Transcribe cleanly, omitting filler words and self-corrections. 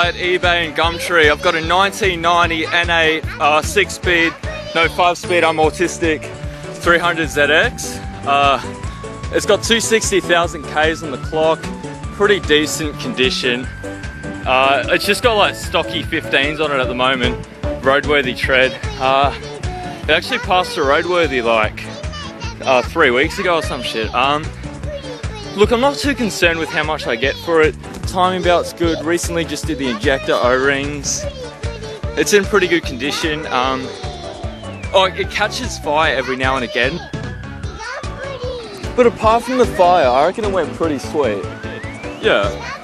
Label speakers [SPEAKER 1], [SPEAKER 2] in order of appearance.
[SPEAKER 1] at eBay and Gumtree. I've got a 1990 NA 6-speed, no 5-speed, I'm autistic, 300 ZX. It's got 260,000 Ks on the clock, pretty decent condition. It's just got like stocky 15s on it at the moment, roadworthy tread. It actually passed the roadworthy like 3 weeks ago or some shit. Look, I'm not too concerned with how much I get for it. Timing belt's good. Recently just did the injector O-rings. It's in pretty good condition. Oh, it catches fire every now and again. But apart from the fire, I reckon it went pretty sweet. Yeah.